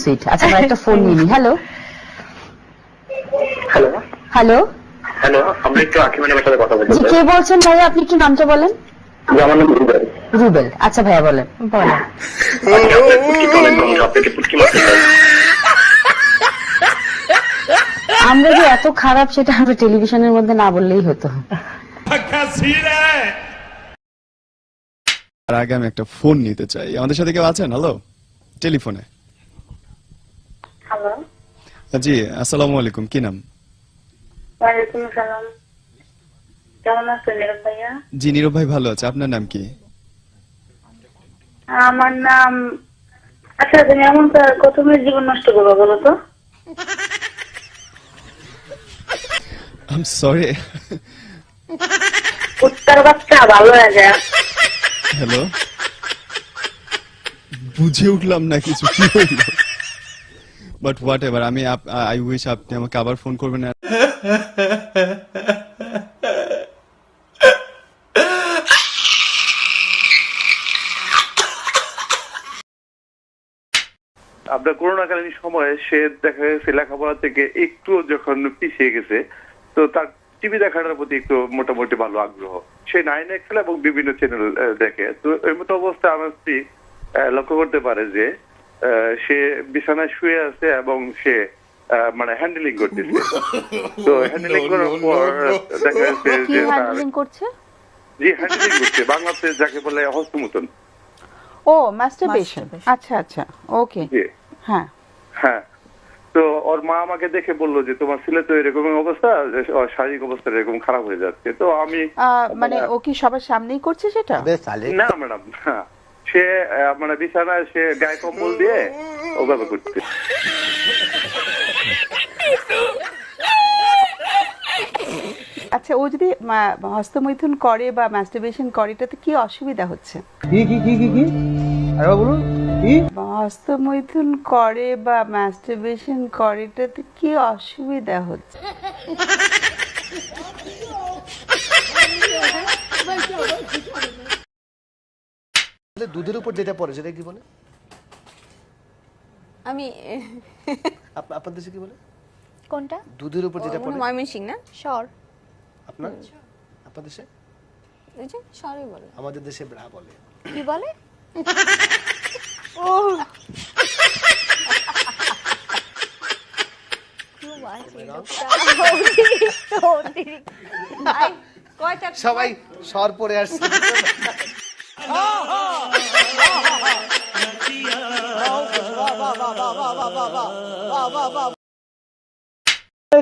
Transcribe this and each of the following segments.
Sweet. আচ্ছা আমরা একটা ফোন নিই। হ্যালো হ্যালো হ্যালো হ্যালো, আমি একটু আকিমানের সাথে কথা বলতে জি, কে বলছেন ভাইয়া? আপনি একটু নামটা বলেন। আমার নাম রুবেল। রুবেল, আচ্ছা ভাইয়া বলেন। বলেন। আপনাকে পুটকি মারতে চাই। আমরা যে এত খারাপ সেটা আমরা টেলিভিশনের মধ্যে না বললেই হতো। আর আগে আমি একটা ফোন নিতে চাই। আমাদের সাথে কেউ আছেন? হ্যালো, টেলিফোনে। হ্যালো, জি, আসসালামু আলাইকুম। কি নাম? ওয়ালাইকুম আসসালাম। কেমন আছেন নীরব ভাইয়া? জি, নীরব ভাই ভালো আছে। আপনার নাম কি? আমার নাম, আচ্ছা তুমি এমন কত মেয়ের জীবন নষ্ট করবো বলো তো? I am sorry. উত্তর বাচ্চা ভালো হয়ে যায়। হ্যালো, বুঝে উঠলাম না কিছু, কি হইল? বাট হোয়াট এভার, আমি আই উইশ আপনি আমাকে আবার ফোন করবেন। আপনার করোনাকালীন সময়ে সে দেখা গেছে লেখাপড়া থেকে একটু যখন পিছিয়ে গেছে, তো তার টিভি দেখার প্রতি একটু মোটামুটি ভালো আগ্রহ। সে 9 খেলে এবং বিভিন্ন চ্যানেল দেখে। তো এই মতো অবস্থায় আমার স্ত্রী লক্ষ্য করতে পারে যে সে বিছানায় শুয়ে আছে এবং সে মানে হ্যান্ডেলিং করতেছে। তো হ্যান্ডেলিং করার পর দেখা যাচ্ছে যে হ্যান্ডলিং করছে? জি, হ্যান্ডেলিং করছে, বাংলাতে যাকে বলে হস্তমৈথুন। ও, মাস্টারবেশন। আচ্ছা আচ্ছা, ওকে। জি হ্যাঁ হ্যাঁ। তো ওর মা আমাকে দেখে বললো যে তোমার ছেলে তো এরকম অবস্থা, শারীরিক অবস্থা এরকম খারাপ হয়ে যাচ্ছে। তো আমি মানে ও কি সবার সামনেই করছে সেটা? না ম্যাডাম, সে মানে বিছানায় সে গায়ে কম্বল দিয়ে ওভাবে করছে। আচ্ছা, ও যদি হস্তমৈথুন করে বা মাস্টারবেশন করে এটাতে কি অসুবিধা হচ্ছে? কি আরে বলুন কি? হস্তমৈথুন করে বা মাস্টারবেশন করে এটাতে কি অসুবিধা হচ্ছে? দুধের উপর যেটা পড়ে সেটা কি বলে? আমি আপনার দেশে কি বলে? কোনটা? দুধের উপর যেটা পড়ে ময়মনসিং না? শর। আপনার দেশে? ওই যে শরই বলে। আমাদের দেশে ব্রা বলে। কি বলে? ও সবাই সর পরে আসছে।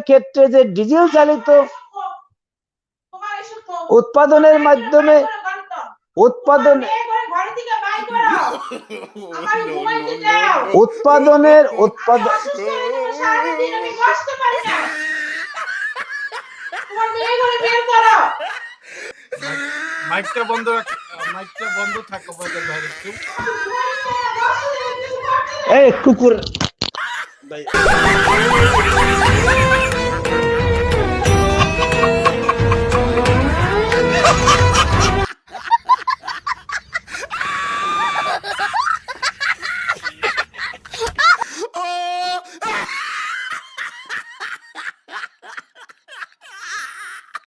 ক্ষেত্রে যে ডিজেল চালিত উৎপাদনের মাধ্যমে মাইকটা বন্ধ থাকো বাইরে একটু। এই কুকুর